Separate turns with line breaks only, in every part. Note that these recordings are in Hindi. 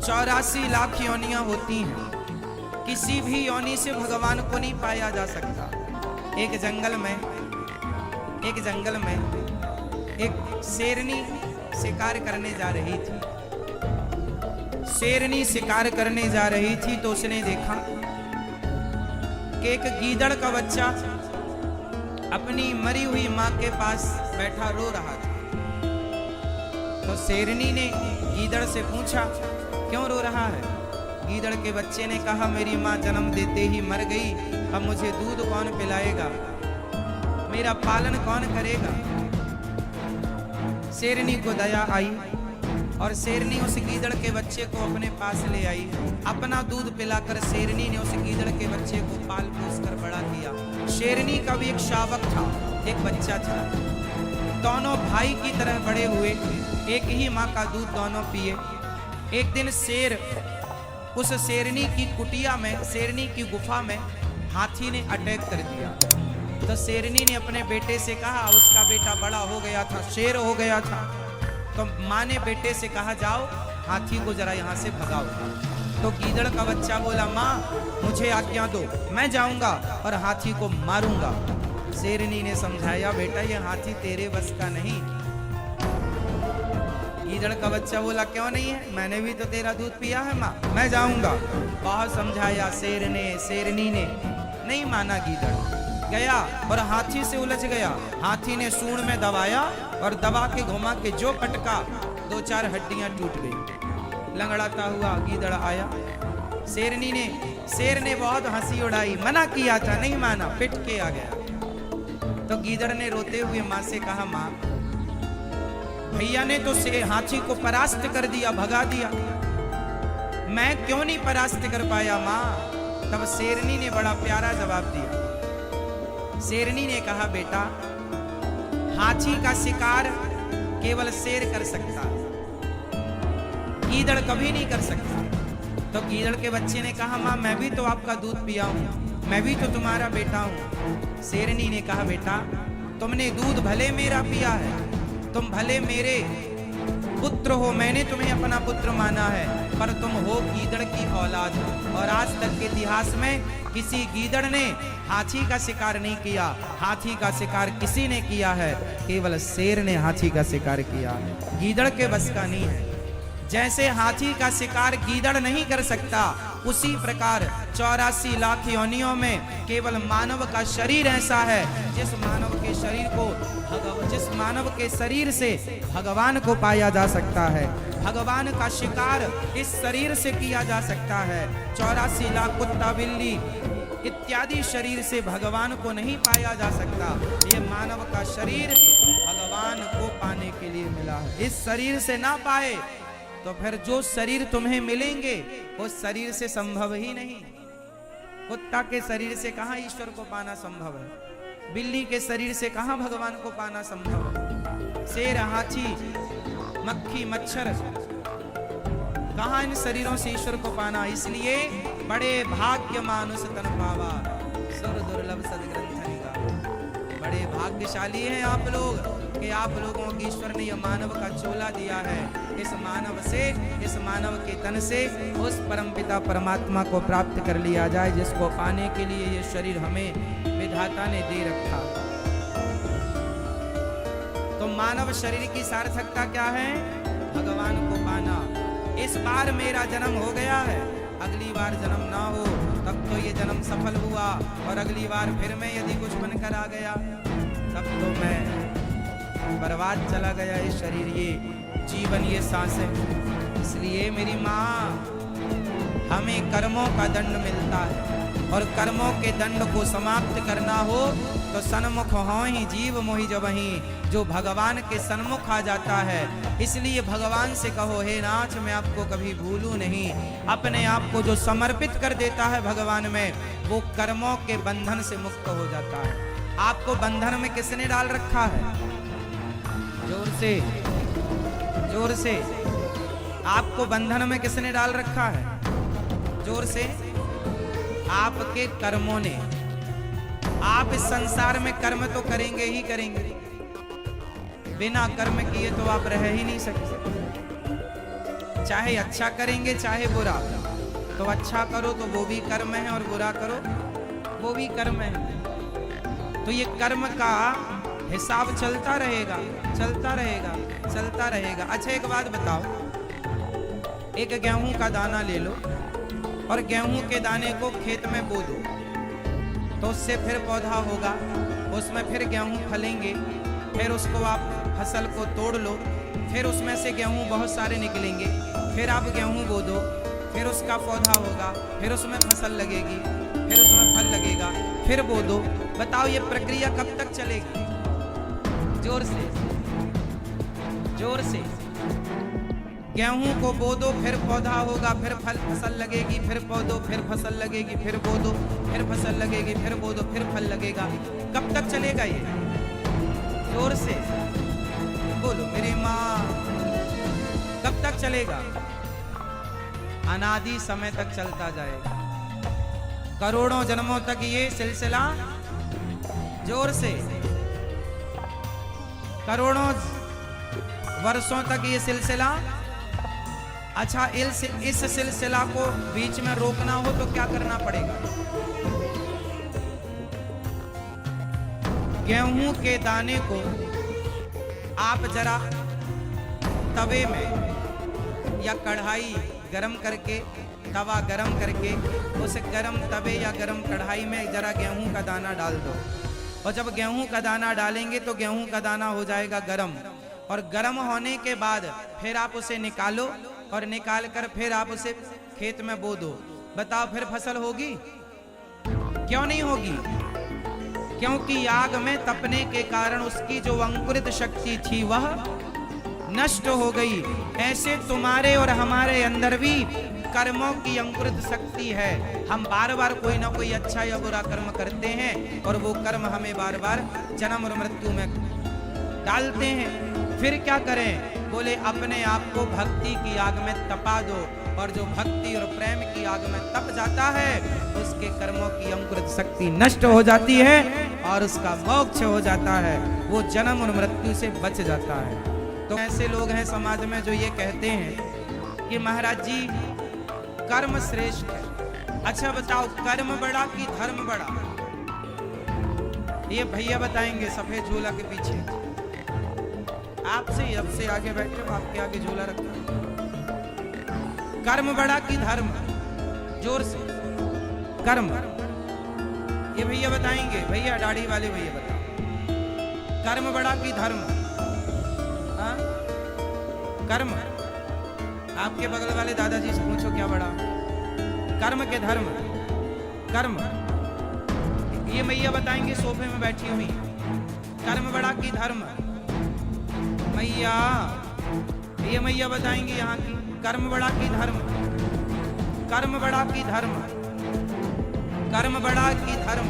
84 लाख योनियां होती हैं, किसी भी योनि से भगवान को नहीं पाया जा सकता। एक जंगल में एक शेरनी शिकार करने जा रही थी। शेरनी शिकार करने जा रही थी तो उसने देखा कि एक गीदड़ का बच्चा अपनी मरी हुई मां के पास बैठा रो रहा था। तो शेरनी ने गीदड़ से पूछा, क्यों रो रहा है? गीदड़ के बच्चे ने कहा, मेरी मां जन्म देते ही मर गई, अब मुझे दूध कौन पिलाएगा, मेरा पालन कौन करेगा। शेरनी को दया आई और शेरनी उस गीदड़ के बच्चे को अपने पास ले आई। अपना दूध पिलाकर शेरनी ने उस गीदड़ के बच्चे को पाल पोस कर बड़ा किया। शेरनी का भी एक शावक था, एक बच्चा था। दोनों भाई की तरह बड़े हुए, एक ही माँ का दूध दोनों पिए। एक दिन शेर उस शेरनी की कुटिया में, शेरनी की गुफा में हाथी ने अटैक कर दिया। तो शेरनी ने अपने बेटे से कहा, उसका बेटा बड़ा हो गया था, शेर हो गया था। तो माँ ने बेटे से कहा, जाओ हाथी को जरा यहाँ से भगाओ। तो गीदड़ का बच्चा बोला, माँ मुझे आज्ञा दो, मैं जाऊंगा और हाथी को मारूंगा। शेरनी ने समझाया, बेटा ये हाथी तेरे बस का नहीं। गीदड़ का बच्चा बोला, क्यों नहीं है, मैंने भी तो तेरा दूध पिया है माँ, मैं जाऊंगा। बहुत समझाया शेरनी ने नहीं माना। गीदड़ गया और हाथी से उलझ गया। हाथी ने सूंड में दबाया और दबा के घुमा के जो पटका, 2-4 हड्डियां टूट गई। लंगड़ाता हुआ गीदड़ आया। शेर ने बहुत हंसी उड़ाई, मना किया था, नहीं माना, पिट के आ गया। तो गीदड़ ने रोते हुए माँ से कहा, माँ भैया ने तो हाथी को परास्त कर दिया, भगा दिया, मैं क्यों नहीं परास्त कर पाया माँ। तब शेरनी ने बड़ा प्यारा जवाब दिया। शेरनी ने कहा, बेटा हाथी का शिकार केवल शेर कर सकता है, गीदड़ कभी नहीं कर सकता। तो गीदड़ के बच्चे ने कहा, माँ मैं भी तो आपका दूध पिया हूँ, मैं भी तो तुम्हारा बेटा हूँ। शेरनी ने कहा, बेटा तुमने दूध भले मेरा पिया है, तुम भले मेरे पुत्र हो, मैंने तुम्हें अपना पुत्र माना है, पर तुम हो गीदड़ की औलाद। और आज तक के इतिहास में किसी गीदड़ ने हाथी का शिकार नहीं किया। हाथी का शिकार किसी ने किया है, केवल शेर ने हाथी का शिकार किया, गीदड़ के बस का नहीं है। जैसे हाथी का शिकार गीदड़ नहीं कर सकता, उसी प्रकार 84 लाख योनियों में केवल मानव का शरीर ऐसा है जिस मानव के शरीर से भगवान को पाया जा सकता है। भगवान का शिकार इस शरीर से किया जा सकता है। 84 लाख कुत्ता बिल्ली इत्यादि शरीर से भगवान को नहीं पाया जा सकता। ये मानव का शरीर भगवान को पाने के लिए मिला है। इस शरीर से ना पाए तो फिर जो शरीर तुम्हें मिलेंगे उस शरीर से संभव ही नहीं। कुत्ता के शरीर से कहाँ ईश्वर को पाना संभव है, बिल्ली के शरीर से कहाँ भगवान को पाना संभव है, शेर हाथी मक्खी मच्छर कहाँ इन शरीरों से ईश्वर को पाना। इसलिए बड़े भाग्य मानुष तन पावा, सुर दुर्लभ सदग्रंथ निगाह। बड़े भाग्यशाली हैं आप लोग कि आप लोगों को ईश्वर ने यह मानव का चोला दिया है। इस मानव के तन से उस परमपिता परमात्मा को प्राप्त कर लिया जाए, जिसको पाने के लिए ये शरीर हमें विधाता ने दे रखा। तो मानव शरीर की सार्थकता क्या है? भगवान को पाना। इस बार मेरा जन्म हो गया है, अगली बार जन्म ना हो तब तो ये जन्म सफल हुआ, और अगली बार फिर मैं यदि कुछ बनकर आ गया तब तो मैं बर्बाद चला गया। ये शरीर, ये जीवन, ये सांसें। इसलिए मेरी माँ, हमें कर्मों का दंड मिलता है, और कर्मों के दंड को समाप्त करना हो तो सन्मुख हो ही जीव मोहि जबहि, जो भगवान के सन्मुख आ जाता है। इसलिए भगवान से कहो, हे नाथ मैं आपको कभी भूलूं नहीं। अपने आप को जो समर्पित कर देता है भगवान में, वो कर्मों के बंधन से मुक्त हो जाता है। आपको बंधन में किसने डाल रखा है? जोर से आपको बंधन में किसने डाल रखा है? जोर से, आपके कर्मों ने। आप इस संसार में कर्म तो करेंगे ही करेंगे, बिना कर्म किए तो आप रह ही नहीं सकते। चाहे अच्छा करेंगे चाहे बुरा, तो अच्छा करो तो वो भी कर्म है और बुरा करो वो भी कर्म है। तो ये कर्म का हिसाब चलता रहेगा चलता रहेगा चलता रहेगा। अच्छा एक बात बताओ, एक गेहूं का दाना ले लो और गेहूं के दाने को खेत में बो दो, तो उससे फिर पौधा होगा, उसमें फिर गेहूं फलेंगे, फिर उसको आप फसल को तोड़ लो, फिर उसमें से गेहूं बहुत सारे निकलेंगे, फिर आप गेहूं बो दो, फिर उसका पौधा होगा, फिर उसमें फसल लगेगी, फिर उसमें फल लगेगा, फिर बो दो। बताओ ये प्रक्रिया कब तक चलेगी? जोर से जोर से। गेहूं को बो दो, फिर पौधा होगा, फिर फसल लगेगी, फिर बो दो, फिर फसल लगेगी, फिर बो दो, फिर फसल लगेगी, फिर बो दो, फिर फल लगेगा। कब तक चलेगा ये? जोर से बोलो मेरी माँ, कब तक चलेगा? अनादि समय तक चलता जाएगा, करोड़ों जन्मों तक ये सिलसिला। जोर से, करोड़ों वर्षों तक ये सिलसिला। अच्छा इस सिलसिला को बीच में रोकना हो तो क्या करना पड़ेगा? गेहूं के दाने को आप जरा तवे में या कढ़ाई गरम करके, तवा गरम करके उस गरम तवे या गरम कढ़ाई में जरा गेहूं का दाना डाल दो, और जब गेहूं का दाना डालेंगे तो गेहूं का दाना हो जाएगा गरम, और गरम होने के बाद फिर आप उसे निकालो, और निकाल कर फिर आप उसे खेत में बो दो। बताओ फिर फसल होगी? क्यों नहीं होगी? क्योंकि आग में तपने के कारण उसकी जो अंकुरित शक्ति थी वह नष्ट हो गई। ऐसे तुम्हारे और हमारे अंदर भी कर्मों की अंकुरित शक्ति है। हम बार बार कोई ना कोई अच्छा या बुरा कर्म करते हैं, और वो कर्म हमें बार बार जन्म और मृत्यु में डालते हैं। फिर क्या करें? बोले अपने आप को भक्ति की आग में तपा दो, और जो भक्ति और प्रेम की आग में तप जाता है उसके कर्मों की अंकुरित शक्ति नष्ट हो जाती है और उसका मोक्ष हो जाता है, वो जन्म और मृत्यु से बच जाता है। तो ऐसे लोग हैं समाज में जो ये कहते हैं कि महाराज जी कर्म श्रेष्ठ है। अच्छा बताओ कर्म बड़ा कि धर्म बड़ा? ये भैया बताएंगे सफेद झोला के पीछे, आपसे अब से आगे बैठे हो, आपके आगे झोला रखा। कर्म बड़ा कि धर्म? जोर से कर्म। ये भैया बताएंगे, भैया दाढ़ी वाले भैया बताओ, कर्म बड़ा कि धर्म? हाँ कर्म। आपके बगल वाले दादाजी से पूछो क्या बड़ा, कर्म के धर्म? कर्म। ये भैया बताएंगे सोफे में बैठी हुई, कर्म बड़ा कि धर्म? मैया, ये मैया बताएंगे यहाँ की, कर्म बड़ा की धर्म? कर्म बड़ा की धर्म? कर्म बड़ा की धर्म?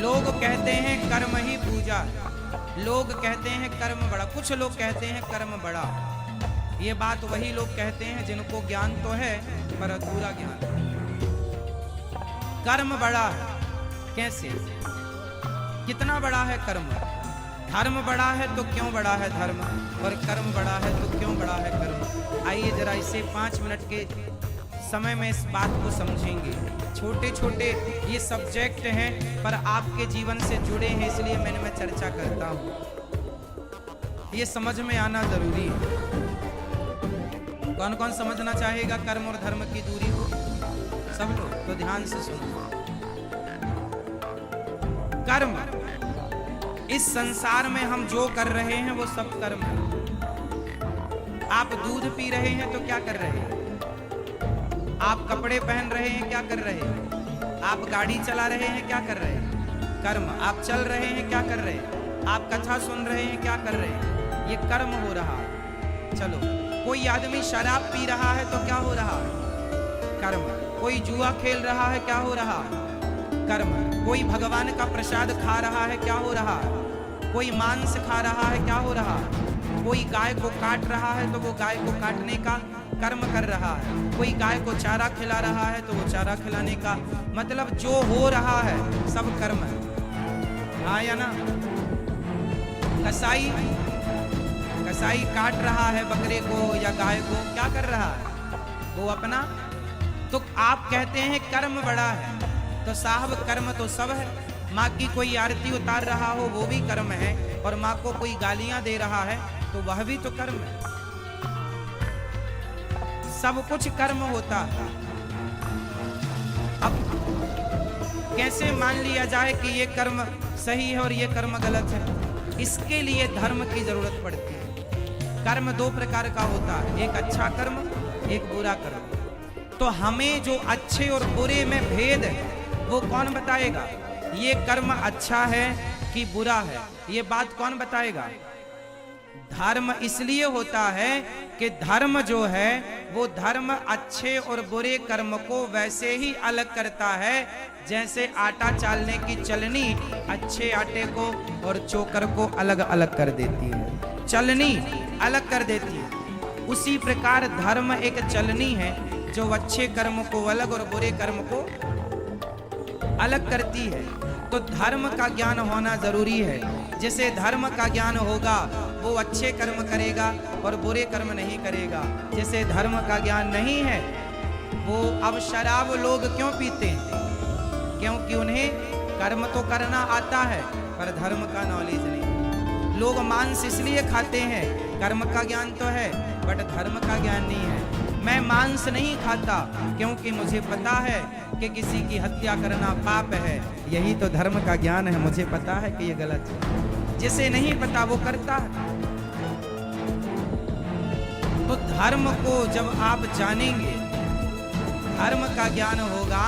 लोग कहते हैं कर्म ही पूजा, लोग कहते हैं कर्म बड़ा, कुछ लोग कहते हैं कर्म बड़ा। ये बात वही लोग कहते हैं जिनको ज्ञान तो है पर अधूरा ज्ञान। कर्म बड़ा है कैसे? कितना बड़ा है कर्म? धर्म बड़ा है तो क्यों बड़ा है धर्म, और कर्म बड़ा है तो क्यों बड़ा है कर्म? आइए जरा इसे 5 मिनट के समय में इस बात को समझेंगे। छोटे छोटे ये सब्जेक्ट हैं पर आपके जीवन से जुड़े हैं, इसलिए मैंने मैं चर्चा करता हूँ। ये समझ में आना जरूरी है। कौन कौन समझना चाहेगा कर्म और धर्म की दूरी को? सब लोग तो ध्यान से सुनो। कर्म, इस संसार में हम जो कर रहे हैं वो सब कर्म है। आप दूध पी रहे हैं तो क्या कर रहे हैं? आप कपड़े पहन रहे हैं, क्या कर रहे हैं? आप गाड़ी चला रहे हैं, क्या कर रहे हैं? कर्म। आप चल रहे हैं, क्या कर रहे हैं? आप कथा सुन रहे हैं, क्या कर रहे हैं? ये कर्म हो रहा है। चलो, कोई आदमी शराब पी रहा है तो क्या हो रहा है? कर्म। कोई जुआ खेल रहा है, क्या हो रहा है? कर्म। कोई भगवान का प्रसाद खा रहा है, क्या हो रहा है? कोई मांस खा रहा है, क्या हो रहा है? कोई गाय को काट रहा है तो वो गाय को काटने का कर्म कर रहा है। कोई गाय को चारा खिला रहा है तो वो चारा खिलाने का, मतलब जो हो रहा है सब कर्म है। हाँ या ना? कसाई कसाई काट रहा है बकरे को या गाय को, क्या कर रहा है वो अपना। तो आप कहते हैं कर्म बड़ा है, तो साहब कर्म तो सब है। माँ की कोई आरती उतार रहा हो वो भी कर्म है, और माँ को कोई गालियां दे रहा है तो वह भी तो कर्म है। सब कुछ कर्म होता है। अब कैसे मान लिया जाए कि ये कर्म सही है और ये कर्म गलत है? इसके लिए धर्म की जरूरत पड़ती है। कर्म दो प्रकार का होता है, एक अच्छा कर्म, एक बुरा कर्म। तो हमें जो अच्छे और बुरे में भेद है वो कौन बताएगा? ये कर्म अच्छा है कि बुरा है, ये बात कौन बताएगा? धर्म इसलिए होता है कि धर्म जो है वो धर्म अच्छे और बुरे कर्म को वैसे ही अलग करता है जैसे आटा चालने की चलनी अच्छे आटे को और चोकर को अलग अलग कर देती है, चलनी अलग कर देती है। उसी प्रकार धर्म एक चलनी है जो अच्छे कर्म को अलग और बुरे कर्म को अलग करती है। तो धर्म का ज्ञान होना जरूरी है। जिसे धर्म का ज्ञान होगा वो अच्छे कर्म करेगा और बुरे कर्म नहीं करेगा। जिसे धर्म का ज्ञान नहीं है वो, अब शराब लोग क्यों पीते हैं? क्योंकि उन्हें कर्म तो करना आता है पर धर्म का नॉलेज नहीं। लोग मांस इसलिए खाते हैं, कर्म का ज्ञान तो है बट धर्म का ज्ञान नहीं है। मैं मांस नहीं खाता क्योंकि मुझे पता है कि किसी की हत्या करना पाप है, यही तो धर्म का ज्ञान है। मुझे पता है कि ये गलत है, जिसे नहीं पता वो करता है। तो धर्म को जब आप जानेंगे, धर्म का ज्ञान होगा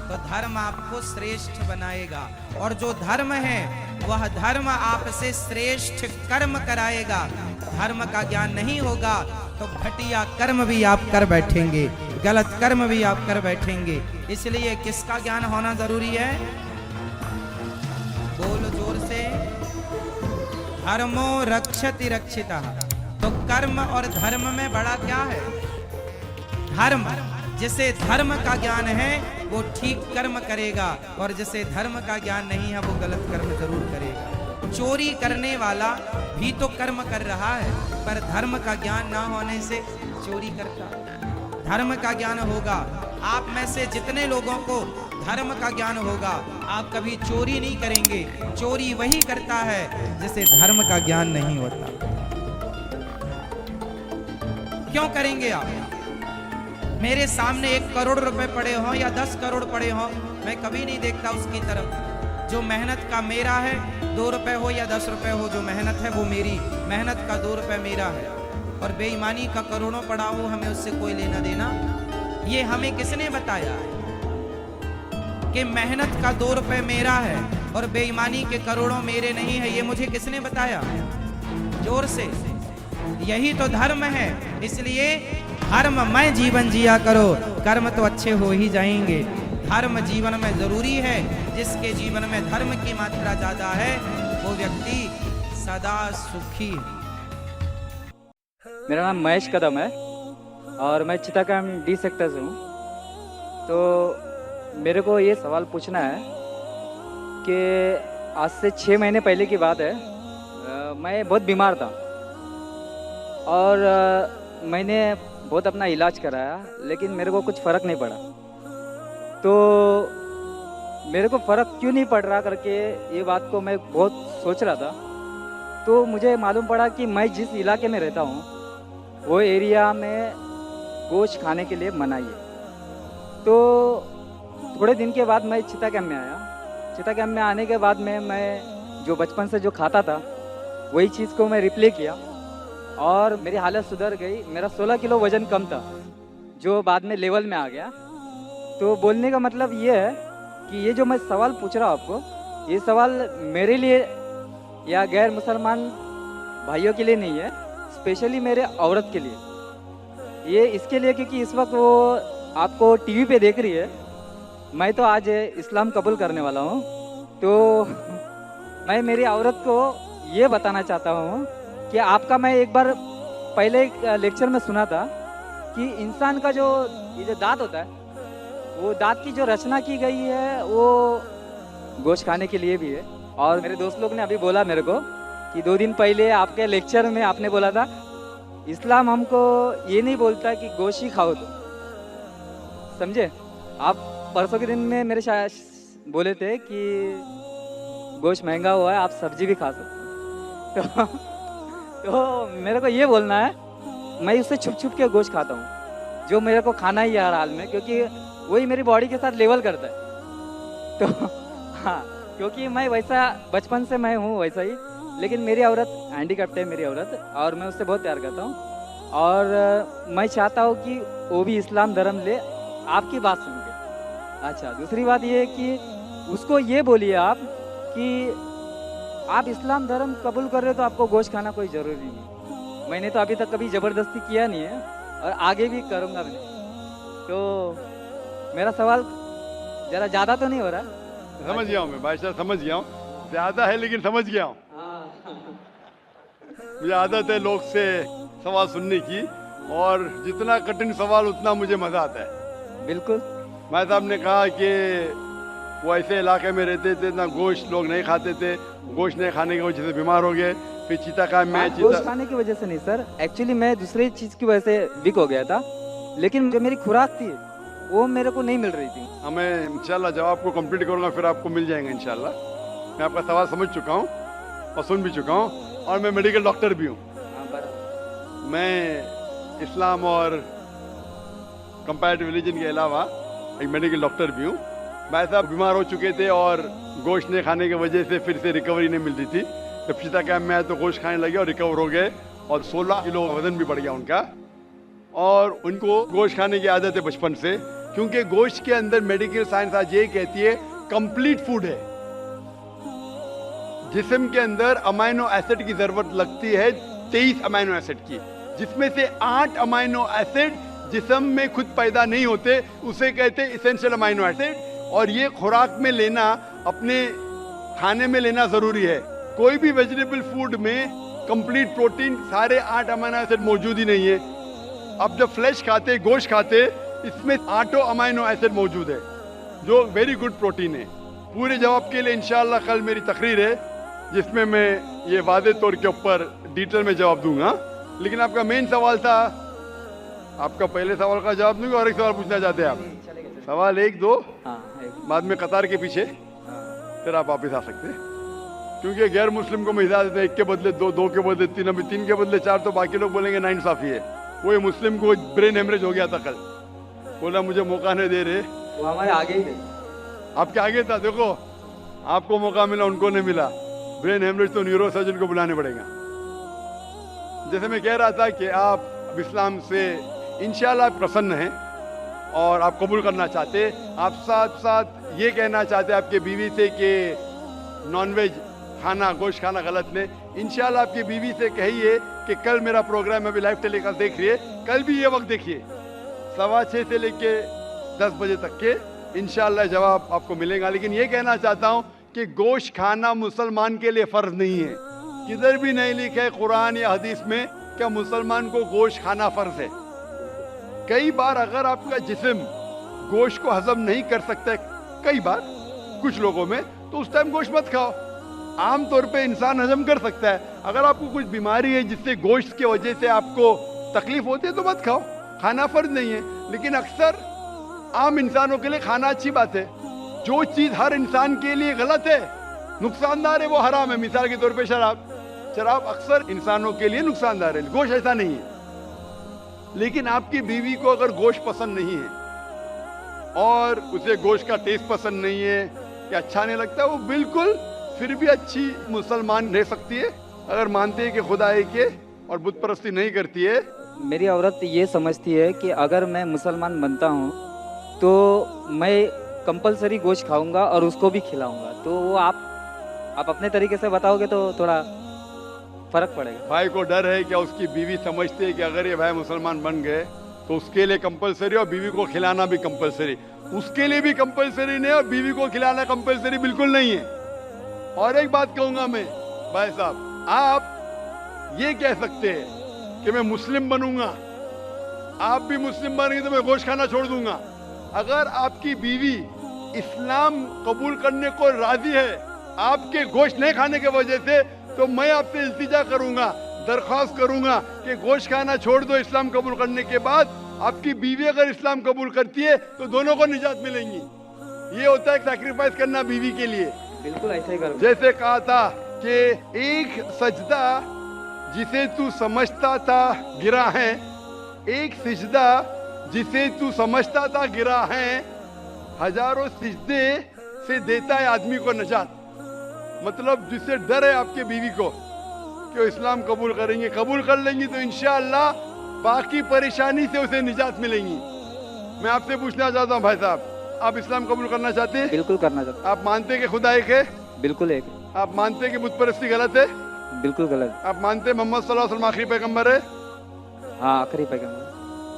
तो धर्म आपको श्रेष्ठ बनाएगा, और जो धर्म है वह धर्म आपसे श्रेष्ठ कर्म कराएगा। धर्म का ज्ञान नहीं होगा तो घटिया कर्म भी आप कर बैठेंगे, गलत कर्म भी आप कर बैठेंगे। इसलिए किसका ज्ञान होना जरूरी है? बोलो जोर से, धर्मो रक्षति रक्षितः। तो कर्म और धर्म में बड़ा क्या है? धर्म। जिसे धर्म का ज्ञान है वो ठीक कर्म करेगा, और जिसे धर्म का ज्ञान नहीं है वो गलत कर्म जरूर करेगा। चोरी करने वाला भी तो कर्म कर रहा है, पर धर्म का ज्ञान ना होने से चोरी करता। धर्म का ज्ञान होगा, आप में से जितने लोगों को धर्म का ज्ञान होगा आप कभी चोरी नहीं करेंगे। चोरी वही करता है जिसे धर्म का ज्ञान नहीं होता। क्यों करेंगे आप? मेरे सामने 1 करोड़ रुपए पड़े हों या 10 करोड़ पड़े हों, मैं कभी नहीं देखता उसकी तरफ। जो मेहनत का मेरा है, 2 रुपए हो या 10 रुपए हो, जो मेहनत है वो मेरी, मेहनत का 2 रुपए मेरा है। और बेईमानी का करोड़ों पड़ा हो, हमें उससे कोई लेना देना। ये हमें किसने बताया कि मेहनत का 2 रुपए मेरा है और बेईमानी के करोड़ों मेरे नहीं है? ये मुझे किसने बताया? जोर से, यही तो धर्म है। इसलिए धर्ममय जीवन जिया करो, कर्म तो अच्छे हो ही जाएंगे। धर्म जीवन में जरूरी है। जिसके जीवन में धर्म की मात्रा ज्यादा है वो व्यक्ति सदा सुखी है।
मेरा नाम महेश कदम है और मैं चिटागंज डी सेक्टर से हूँ। तो मेरे को ये सवाल पूछना है कि आज से 6 महीने पहले की बात है, मैं बहुत बीमार था और मैंने बहुत अपना इलाज कराया, लेकिन मेरे को कुछ फ़र्क नहीं पड़ा। तो मेरे को फ़र्क क्यों नहीं पड़ रहा करके ये बात को मैं बहुत सोच रहा था। तो मुझे मालूम पड़ा कि मैं जिस इलाके में रहता हूँ वो एरिया में गोश्त खाने के लिए मनाही है। तो थोड़े दिन के बाद मैं चिटागंज में आया। चिटागंज में आने के बाद में मैं जो बचपन से जो खाता था वही चीज़ को मैं रिप्ले किया और मेरी हालत सुधर गई। मेरा 16 किलो वज़न कम था जो बाद में लेवल में आ गया। तो बोलने का मतलब ये है कि ये जो मैं सवाल पूछ रहा हूँ आपको, ये सवाल मेरे लिए या गैर मुसलमान भाइयों के लिए नहीं है, स्पेशली मेरे औरत के लिए। ये इसके लिए क्योंकि इस वक्त वो आपको टीवी पे देख रही है। मैं तो आज इस्लाम कबूल करने वाला हूँ। तो मैं मेरी औरत को ये बताना चाहता हूँ कि आपका मैं एक बार पहले एक लेक्चर में सुना था कि इंसान का जो ये जो दांत होता है वो दांत की जो रचना की गई है वो गोश्त खाने के लिए भी है। और मेरे दोस्त लोग ने अभी बोला मेरे को कि 2 दिन पहले आपके लेक्चर में आपने बोला था इस्लाम हमको ये नहीं बोलता कि गोश्त ही खाओ, तो समझे आप। परसों के दिन में मेरे शायद बोले थे कि गोश्त महंगा हुआ है, आप सब्जी भी खा सकते हो। तो मेरे को ये बोलना है, मैं उससे छुप छुप के गोश्त खाता हूँ, जो मेरे को खाना ही है हर हाल में, क्योंकि वही मेरी बॉडी के साथ लेवल करता है। तो हाँ, क्योंकि मैं वैसा बचपन से मैं हूँ वैसा ही, लेकिन मेरी औरत हैंडीकैप्ट है मेरी औरत, और मैं उससे बहुत प्यार करता हूँ। और मैं चाहता हूँ कि वो भी इस्लाम धर्म ले, आपकी बात सुन के। अच्छा, दूसरी बात ये है कि उसको ये बोलिए आप कि आप इस्लाम धर्म कबूल कर रहे हो तो आपको गोश्त खाना कोई ज़रूरी नहीं। मैंने तो अभी तक कभी ज़बरदस्ती किया नहीं है और आगे भी करूँगा भी नहीं। तो मेरा सवाल ज़रा ज़्यादा तो नहीं हो रहा?
समझ गया हूँ मैं भाई साहब, समझ गया हूँ। ज़्यादा है लेकिन समझ गया हूँ। मुझे आदत है लोग से सवाल सुनने की, और जितना कठिन सवाल उतना मुझे मज़ा आता है।
बिल्कुल।
भाई साहब ने कहा कि वो ऐसे इलाके में रहते थे ना गोश्त लोग नहीं खाते थे, गोश्त नहीं खाने की वजह से बीमार हो गए, फिर चीता का मैं
गोश्त खाने की वजह से नहीं सर, एक्चुअली मैं दूसरी चीज़ की वजह से वीक हो गया था, लेकिन जो मेरी खुराक थी वो मेरे को नहीं मिल रही थी।
हमें इंशाल्लाह जवाब को कंप्लीट करूँगा, फिर आपको मिल जाएंगे इंशाल्लाह। मैं आपका सवाल समझ चुका हूँ और सुन भी चुका हूँ, और मैं मेडिकल डॉक्टर भी हूँ। मैं इस्लाम और कंपैरेटिव रिलीजन के अलावा एक मेडिकल डॉक्टर भी हूँ। भाई साहब बीमार हो चुके थे और गोश्त नहीं खाने की वजह से फिर से रिकवरी नहीं मिल रही थी। जब सीता कैंप में आए तो गोश्त खाने लगे और रिकवर हो गए, और 16 किलो वजन भी बढ़ गया उनका। और उनको गोश्त खाने की आदत है बचपन से, क्योंकि गोश्त के अंदर मेडिकल साइंस आज ये कहती है कंप्लीट फूड है। जिस्म के अंदर अमाइनो एसिड की जरूरत लगती है 23 अमाइनो एसिड की, जिसमें से 8 अमाइनो एसिड जिस्म में खुद पैदा नहीं होते, उसे कहते हैं इसेंशियल अमाइनो एसिड। और ये खुराक में लेना, अपने खाने में लेना जरूरी है। कोई भी वेजिटेबल फूड में कंप्लीट प्रोटीन सारे 8 अमाइनो एसिड मौजूद ही नहीं है। अब जब फ्लेश खाते, गोश्त खाते, इसमें 8 अमाइनो एसिड मौजूद है, जो वेरी गुड प्रोटीन है। पूरे जवाब के लिए इंशाल्लाह कल मेरी तकरीर है, जिसमें मैं ये वादे तौर के ऊपर डिटेल में जवाब दूंगा। लेकिन आपका मेन सवाल था, आपका पहले सवाल का जवाब दूंगा और एक सवाल पूछना चाहते हैं आप? सवाल 1 2 बाद में कतार के पीछे, फिर आप वापिस आ सकते हैं। क्योंकि गैर मुस्लिम को मैं इजाजत है 1 के बदले 2, 2 के बदले 3, अभी 3 के बदले 4, तो बाकी लोग बोलेंगे नाइंसाफी है। वो मुस्लिम को ब्रेन हेमरेज हो गया था कल, बोला मुझे मौका नहीं दे रहे।
वो हमारे आगे ही थे,
आपके आगे था। देखो आपको मौका मिला, उनको नहीं मिला। ब्रेन हेमरेज तो न्यूरो सर्जन को बुलाने पड़ेगा। जैसे मैं कह रहा था कि आप इस्लाम से इंशाल्लाह प्रसन्न हैं और आप कबूल करना चाहते, आप साथ साथ ये कहना चाहते आपके बीवी से कि नॉनवेज खाना, गोश्त खाना गलत नहीं। इंशाल्लाह आपकी बीवी से कहिए कि कल मेरा प्रोग्राम अभी लाइव टेलीकास्ट देख रही है, कल भी ये वक्त देखिए 6:15 से लेके 10 बजे तक के, इंशाल्लाह जवाब आपको मिलेगा। लेकिन ये कहना चाहता हूँ कि गोश्त खाना मुसलमान के लिए फ़र्ज नहीं है। किधर भी नहीं लिखा है कुरान या हदीस में क्या मुसलमान को गोश्त खाना फ़र्ज है। कई बार अगर आपका जिस्म गोश्त को हजम नहीं कर सकता है, कई बार कुछ लोगों में, तो उस टाइम गोश्त मत खाओ। आम तौर पे इंसान हजम कर सकता है। अगर आपको कुछ बीमारी है जिससे गोश्त की वजह से आपको तकलीफ होती है तो मत खाओ, खाना फर्ज नहीं है। लेकिन अक्सर आम इंसानों के लिए खाना अच्छी बात है। जो चीज हर इंसान के लिए गलत है, नुकसानदार है, वो हराम है। मिसाल के तौर पे शराब अक्सर इंसानों के लिए नुकसानदार है, गोश्त ऐसा नहीं है। लेकिन आपकी बीवी को अगर गोश्त पसंद नहीं है और उसे गोश्त का टेस्ट पसंद नहीं है या अच्छा नहीं लगता, वो बिल्कुल फिर भी अच्छी मुसलमान रह सकती है अगर मानती है कि खुदा एक है और बुत परस्ती नहीं करती है।
मेरी औरत ये समझती है कि अगर मैं मुसलमान बनता हूँ तो मैं कंपलसरी गोश्त खाऊंगा और उसको भी खिलाऊंगा। तो वो आप अपने तरीके से बताओगे तो थोड़ा फर्क पड़ेगा।
भाई को डर है क्या उसकी बीवी समझती है कि अगर ये भाई मुसलमान बन गए तो उसके लिए कंपलसरी और बीवी को खिलाना भी कंपलसरी, उसके लिए भी कंपलसरी नहीं और बीवी को खिलाना कंपलसरी बिल्कुल नहीं है। और एक बात कहूंगा मैं, भाई साहब आप ये कह सकते हैं कि मैं मुस्लिम बनूंगा, आप भी मुस्लिम बनेंगे तो मैं गोश्त खाना छोड़ दूंगा। अगर आपकी बीवी इस्लाम कबूल करने को राजी है आपके गोश्त नहीं खाने की वजह से, तो मैं आपसे इल्तिजा करूंगा, दरख्वास्त करूंगा कि गोश्त खाना छोड़ दो इस्लाम कबूल करने के बाद। आपकी बीवी अगर इस्लाम कबूल करती है तो दोनों को निजात मिलेंगी। ये होता है सैक्रिफाइस करना बीवी के लिए।
बिल्कुल ऐसा ही करूँगा।
जैसे कहा था कि एक सजदा जिसे तू समझता था गिरा है, एक सिजदा जिसे तू समझता था गिरा है, हजारों सिजदे से देता है आदमी को नजात। मतलब जिससे डर है आपके बीवी को कि वो इस्लाम कबूल करेंगे, कबूल कर लेंगी तो इंशाअल्लाह बाकी परेशानी से उसे निजात मिलेंगी। मैं आपसे पूछना चाहता हूँ भाई साहब, आप इस्लाम कबूल करना चाहते हैं?
बिल्कुल करना चाहता
आप मानते हैं कि खुदा एक है?
हूँ। बिल्कुल एक।
आप मानते हैं कि बुत परस्ती गलत है?
बिल्कुल गलत।
आप मानते हैं मोहम्मद सल्लल्लाहु अलैहि वसल्लम आखिरी पैगंबर है?
हाँ, आखिरी पैगंबर।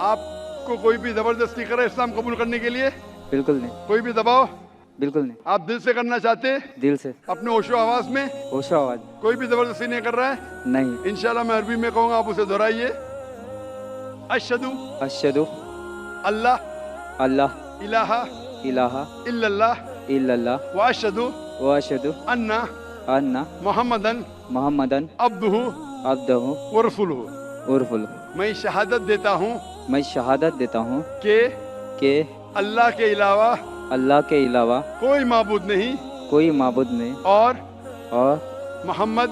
आपको कोई भी जबरदस्ती करे इस्लाम कबूल करने के लिए?
बिल्कुल नहीं।
कोई भी दबाव?
बिल्कुल नहीं।
आप दिल से करना चाहते हैं?
दिल से,
अपने होशो आवाज में?
होशो आवाज।
कोई भी जबरदस्ती नहीं कर रहा है?
नहीं।
इंशाल्लाह मैं अरबी में कहूँगा, आप उसे दोहराइए। अशहदु
अशहदु
अल्लाह
अल्लाह
इलाहा
इलाहा
इल्लल्लाह
इल्लल्लाह
व अशहदु
व अशहदु
अन्ना
अन्ना
मुहम्मदन
मुहम्मदन
अब्दुहु
अब्दुहु
व रसूलुहु।
व रसूलुहु।
मैं शहादत देता हूँ
मैं शहादत देता हूँ
कि
अल्लाह के अलावा
कोई माबूद नहीं
कोई माबूद नहीं
और
मोहम्मद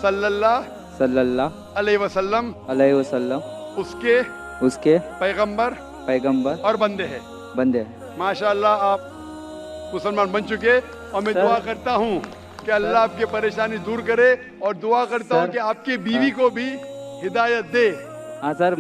सल्लल्लाहु अलैहि वसल्लम उसके
उसके
पैगंबर और बंदे हैं।
बंदे हैं।
माशाअल्लाह आप मुसलमान बन चुके और मैं
सर,
दुआ करता हूँ कि अल्लाह आपकी परेशानी दूर करे और दुआ करता हूँ
सर,
कि आपकी बीवी को भी हिदायत दे।
हाँ सर।